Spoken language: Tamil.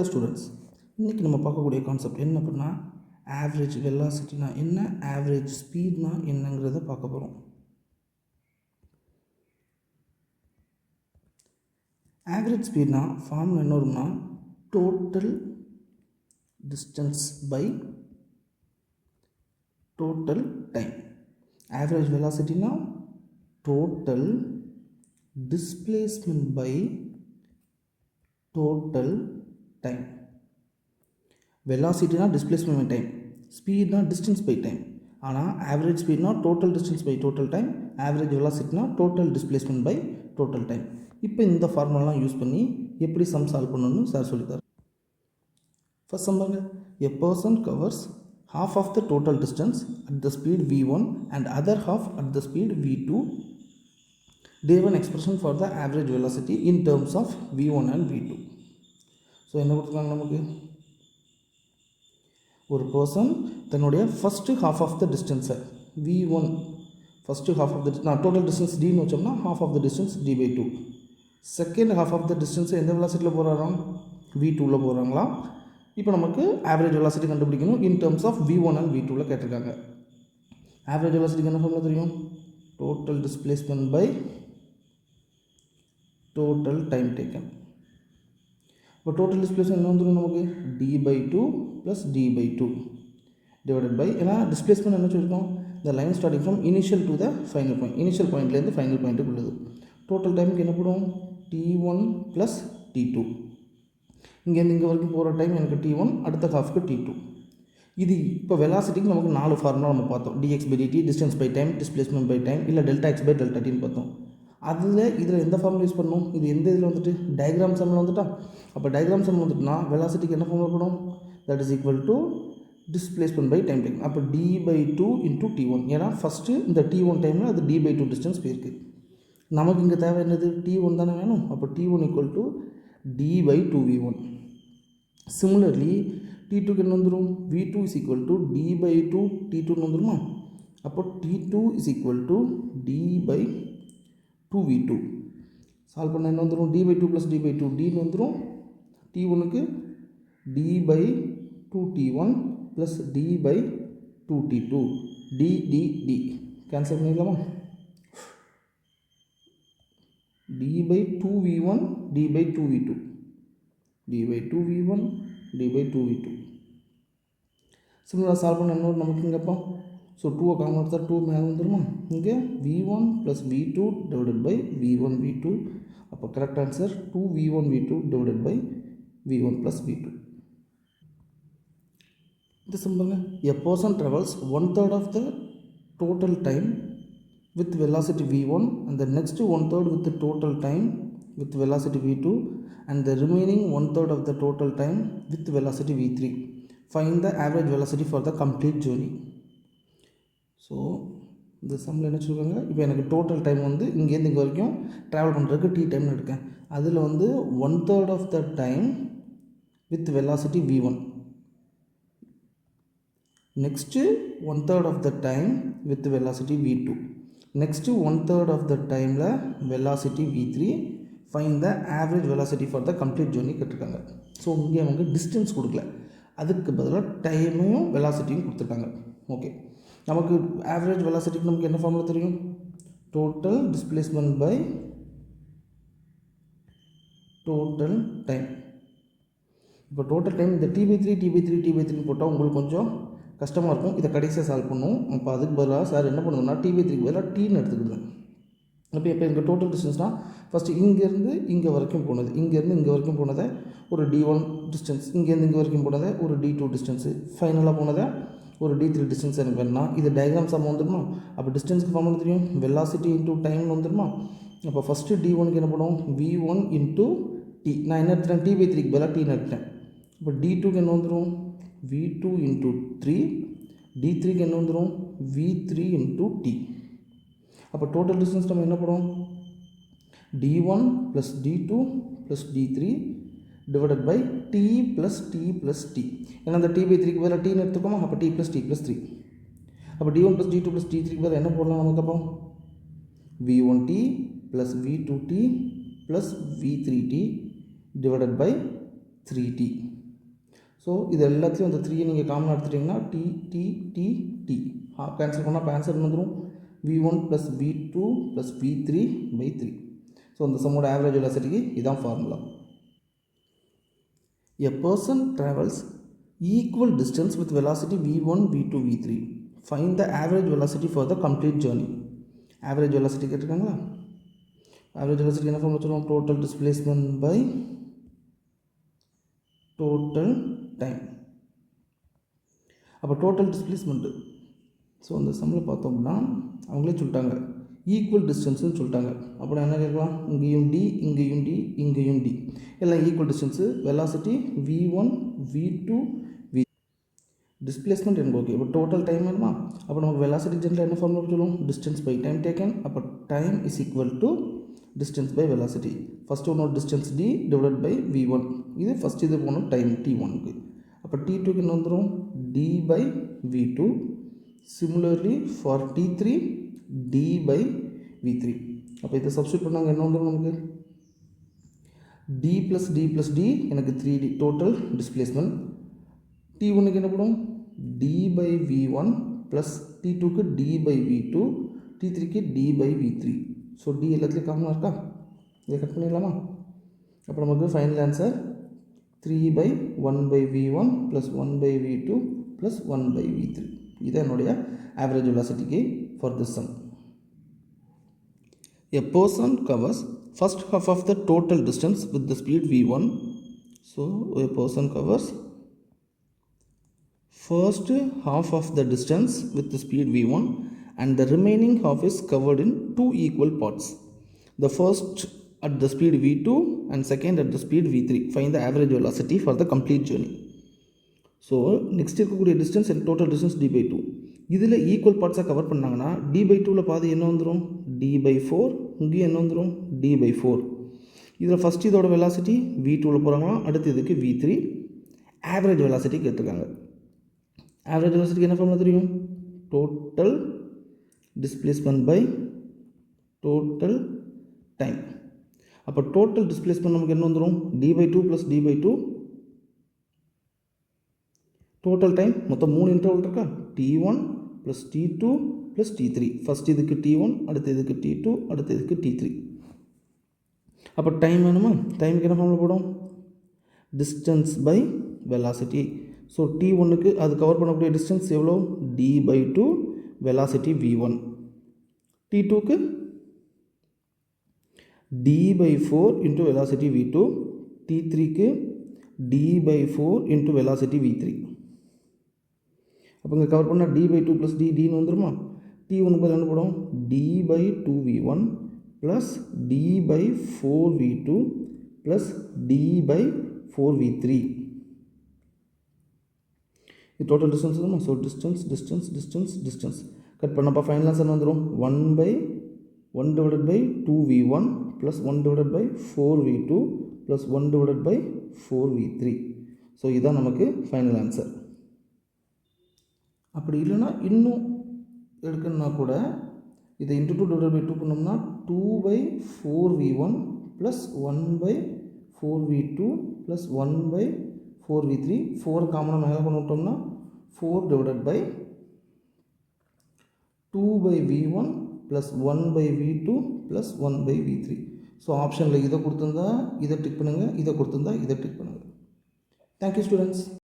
ஸ்டூடெண்ட்ஸ், இன்றைக்கி நம்ம பார்க்கக்கூடிய கான்செப்ட் என்ன அப்படின்னா ஆவரேஜ் வெலாசிட்டினா என்ன, ஆவரேஜ் ஸ்பீட்னா என்னங்கிறத பார்க்க போகிறோம். ஆவரேஜ் ஸ்பீட்னா ஃபார்முலா என்ன வரும்னா total distance by total time. Average வெலாசிட்டினா total displacement by total time. வெலாசிட்டினா டிஸ்பிளேஸ்மெண்ட் பை டைம், ஸ்பீட்னா டிஸ்டன்ஸ் பை டைம். ஆனால் ஆவரேஜ் ஸ்பீட்னா total distance by total time, average வெலாசிட்டினா total displacement by total time. இப்போ இந்த ஃபார்முலாலாம் யூஸ் பண்ணி எப்படி சம் சால்வ் பண்ணணும்னு சார் சொல்லித்தார். ஃபர்ஸ்ட் சம் பாருங்க, a person covers half of the total distance at the speed v1 and other half at the speed v2. Give an expression for the average velocity in terms of v1 and v2. So என்ன கொடுத்துருக்காங்க நமக்கு, ஒரு பர்சன் தன்னுடைய ஃபஸ்ட்டு ஹாஃப் ஆஃப் த டிஸ்டன்ஸை v1 first half of the total distance டின்னு வச்சோம்னா half of the distance d by 2. Second half of the டிஸ்டன்ஸை எந்த வெலாசிட்டியில் போகிறாராம், v2வில் போகிறாங்களா. இப்போ நமக்கு ஆவரேஜ் வெலாசிட்டி கண்டுபிடிக்கணும் in terms of v1 and v2வில் கேட்டிருக்காங்க. ஆவரேஜ் வெலாசிட்டிக்கு என்ன ஃபார்முலா தெரியும், total displacement by total time taken. இப்போ டோட்டல் டிஸ்பிளேஸ்மெண்ட் என்ன வந்துடும் நமக்கு, d by 2 plus d by 2 divided by, ஏன்னா டிஸ்பிளேஸ்மெண்ட் என்ன சொல்லியிருக்கோம், the line starting from initial to the final point, initial பாயிண்ட்லேருந்து ஃபைனல் பாயிண்ட்டுக்கு உள்ளது. டோட்டல் டைமுக்கு என்ன போடும், t1 ப்ளஸ் t2. இங்கேருந்து இங்கே வரைக்கும் போகிற டைம் எனக்கு t1, அடுத்த ஹாஃப்க்கு t2. இது இப்போ வெலாசிட்டிக்கு நமக்கு 4 ஃபார்முலா நம்ம பார்த்தோம், dx by dt, distance by time, displacement by time, இல்லை டெல்டா எக்ஸ் பை டெல்டா டின்னு பார்த்தோம். இதில் எந்த ஃபார்முலா யூஸ் பண்ணணும், இது எந்த இதில் வந்துட்டு டயக்ராம் சம்மில் வந்துட்டா. அப்போ டயக்ராம் சம் வந்துட்டுனா வெலாசிட்டிக்கு என்ன ஃபார்முலா போடும், that is equal to displacement by time take. அப்போ d by 2 இன்டூ t1, ஏன்னா ஃபஸ்ட்டு இந்த t1 டைமில் அது d by 2 டிஸ்டன்ஸ் போயிருக்கு. நமக்கு இங்கே தேவை என்னது, t1 தானே வேணும். அப்போ t1 equal to d by 2v1. Similarly t2க்கு என்ன வந்துடும், v2 is equal to d by 2 t2ன்னு வந்துடுமா. அப்போ t2 is equal to d by 2v2. Solve பண்ண என்ன வந்துடும், d by 2 plus d by 2 dன்னு வந்துடும். t1க்கு d by 2t1 plus d by 2t2 d d d cancel பண்ணிடலாமா. d by 2v1 d by 2v2 d by 2v1 d by 2v2. சிமிலராக சால்வ் பண்ண என்ன நமக்கு இங்கேப்போ, ஸோ 2 காமன் எடுத்தால் 2 மேலே வந்துடுமா. இங்கே v1 plus v2 divided by v1 v2. அப்போ correct answer 2v1 v2 divided by v1 plus v2. இது சிம்பிளுங்க, a person travels 1/3 of the total time with velocity v1 and the next 1/3 with the total time with velocity v2 and the remaining 1/3 of the total time with velocity v3. Find the average velocity for the complete journey. So இந்த சம்மில் என்ன சொல்லுவாங்க, இப்போ எனக்கு டோட்டல் டைம் வந்து இங்கேருந்து இங்கே வரைக்கும் ட்ராவல் பண்ணுறதுக்கு t டைம்னு எடுக்கேன். அதில் வந்து 1/3 of the time with velocity v1, next 1/3 of the time with velocity v2, next 1/3 of the டைமில் velocity v3. Find the average velocity for the complete journey கேட்டிருக்காங்க. ஸோ இங்கே அவங்க டிஸ்டன்ஸ் கொடுக்கல, அதுக்கு பதிலாக டைமையும் வெலாசிட்டியும் கொடுத்துருக்காங்க. ஓகே, நமக்கு ஆவரேஜ் வெலாசிட்டிக்கு நமக்கு என்ன ஃபார்முலா தெரியும், total displacement by total time. இப்போ டோட்டல் டைம் இந்த t by 3 t by 3 t by 3 போட்டால் உங்களுக்கு கொஞ்சம் கஷ்டமாக இருக்கும், இதை கடைசியாக சால்வ் பண்ணும். அப்போ அதுக்கு பதிலாக சார் என்ன பண்ணுங்கன்னா t by 3க்கு பதிலாக tன்னு எடுத்துக்கிடுவேன். அப்போ இப்போ எங்கள் டோட்டல் டிஸ்டன்ஸ்னால் ஃபஸ்ட்டு இங்கேருந்து இங்கே வரைக்கும் போனது, இங்கேருந்து இங்கே வரைக்கும் போனதை ஒரு d1 டிஸ்டன்ஸ், இங்கேருந்து இங்கே வரைக்கும் போனதை ஒரு d2 டிஸ்டன்ஸு, ஃபைனலாக போனதை ஒரு d3 டிஸ்டன்ஸ் எனக்கு வேணும்னா இது டயக்ராம் சம் வந்துடுமா. அப்போ டிஸ்டன்ஸுக்கு ஃபார்முலா தெரியும், வெலாசிட்டி இன்டூ டைம்னு வந்துடுமா. அப்போ ஃபஸ்ட்டு d1க்கு என்ன பண்ணுவோம், v1 இன்டூ t. நான் என்ன எடுத்துட்டேன், t by 3க்கு பதிலாக tன்னு எடுத்துட்டேன். இப்போ d2க்கு என்ன வந்துடும், v2 இன்டூ 3, d3க்கு என்ன வந்துடும், v3 இன்டூ t. அப்போ டோட்டல் டிஸ்டன்ஸ் நம்ம என்ன பண்ணுவோம், d1 plus d2 plus d3 divided by t plus t plus t. ஏன்னா அந்த t by 3க்கு பதிலாக tன்னு எடுத்துக்கோமா. அப்போ t ப்ளஸ் t ப்ளஸ் 3. அப்போ d1 ப்ளஸ் d2 ப்ளஸ் d3க்கு பதிலாக என்ன போடலாம் நமக்கு, அப்போ v1t plus v2t plus v3t divided by 3t. So இது எல்லாத்தையும் அந்த 3 நீங்கள் காமனாக எடுத்துட்டிங்கன்னா t கேன்சல் பண்ணால் இப்போ ஆன்சர் வந்துடும் v1 + v2 + v3/3. ஸோ அந்த சம்மோட ஆவரேஜ் வெலாசிட்டிக்கு இதுதான் formula. A person travels equal distance with velocity v1, v2, v3. Find the average velocity for the complete journey. Average velocity கேட்டிருக்காங்களா? Average velocity என்ன ஃபார்முலா சொல்லுவோம்? Total displacement by total time. அப்போ total displacement. ஸோ அந்த சம்மில் பார்த்தோம்னா அவங்களே சொல்லிட்டாங்க ஈக்குவல் டிஸ்டன்ஸ்னு சொல்லிட்டாங்க. அப்புறம் என்ன கேட்கலாம்? இங்கேயும் டி, இங்கேயும் டி, இங்கேயும் டி, எல்லாம் equal distance. Velocity v1, v2, v. Displacement எனக்கு ஓகே. இப்போ டோட்டல் டைம் வேணுமா? அப்போ நமக்கு வெலாசிட்டி ஜென்ரல் என்ன ஃபார்முலா சொல்லுவோம்? Distance by time taken. அப்போ time is equal to distance by velocity. First ஒன்று distance d divide by v1. இது ஃபஸ்ட் இது போகணும் டைம் t1க்கு. அப்போ t2க்கு என்ன வந்துடும்? d by v2. Similarly for t3 d by v3. அப்போ இதை சப்ஸ்டியூட் பண்ணாங்க என்ன வந்துடும் நமக்கு? d plus d plus d எனக்கு 3d டோட்டல் டிஸ்பிளேஸ்மெண்ட். t1க்கு என்ன பண்ணும்? d by v1 ப்ளஸ் t2க்கு d by v2, t3க்கு d by v3. So d எல்லாத்துலேயும் காமனாக இருக்கா? இதை கட் பண்ணிடலாமா? அப்போ நமக்கு final answer 3/1/v1 plus 1/v2 plus 1/v3. இது என்னுடைய ஆவரேஜ் வெலாசிட்டிக்கு for this sum. A person covers first half of the total distance with the speed v1. So a person covers first half of the distance with the speed v1 and the remaining half is covered in two equal parts. The first at the speed v2 and second at the speed v3. Find the average velocity for the complete journey. So next இருக்கக்கூடிய distance and total distance d/2. இதில் ஈக்குவல் பார்ட்ஸாக கவர் பண்ணாங்கன்னா d/2ல் பாதி என்ன வந்துடும்? d/4. இங்கேயும் என்ன வந்துடும்? d/4. இதில் ஃபஸ்ட் இதோட வெலாசிட்டி v2வில் போகிறாங்களா, அடுத்து இதுக்கு v3. ஆவரேஜ் வெலாசிட்டி கேட்டிருக்காங்க. ஆவரேஜ் வெலாசிட்டிக்கு என்ன ஃபார்முலா தெரியும்? Total displacement by total time. அப்போ டோட்டல் டிஸ்பிளேஸ்மெண்ட் நமக்கு என்ன வந்துடும்? d/2 plus d/2. Total time மொத்தம் 3 இன்டர்வல் இருக்கா? t1 plus t2 plus t3. First இதுக்கு t1, அடுத்து இதுக்கு t2, அடுத்து இதுக்கு t3. அப்போ டைம் வேணுமா? டைமுக்கு என்ன ஃபார்முலா போடும்? Distance by velocity. ஸோ t1க்கு அது கவர் பண்ணக்கூடிய டிஸ்டன்ஸ் எவ்வளோ? d/2 velocity v1. t2க்கு d/4 இன்ட்டு வெலாசிட்டி v2. t3க்கு d/4 இன்ட்டு வெலாசிட்டி v3. அப்போ இங்கே கவர் பண்ணால் d/2 ப்ளஸ் dன்னு வந்துருமா? t1க்கு என்ன போடும்? d/2v1 plus d/4v2 plus d/4v3. இது டோட்டல் டிஸ்டன்ஸ் வருமா? ஸோ டிஸ்டன்ஸ் கட் பண்ணப்போ ஃபைனல் ஆன்சர் வந்துடும் 1/2v1 plus 1/4v2 plus 1/4v3. So இதுதான் நமக்கு ஃபைனல் ஆன்சர். அப்படி இல்லைன்னா இன்னும் எடுக்கணுன்னா கூட இதை இன்ட்டு 2/2 பண்ணோம்னா 2/4v1 plus 1/4v2 plus 1/4v3. 4 காமனாக மேலே கொண்டு விட்டோம்னா 4/2/v1 plus 1/v2 plus 1/v3. So ஆப்ஷனில் இதை கொடுத்துருந்தா இதை டிக் பண்ணுங்கள், இதை கொடுத்துருந்தா இதை டிக் பண்ணுங்கள். Thank you students.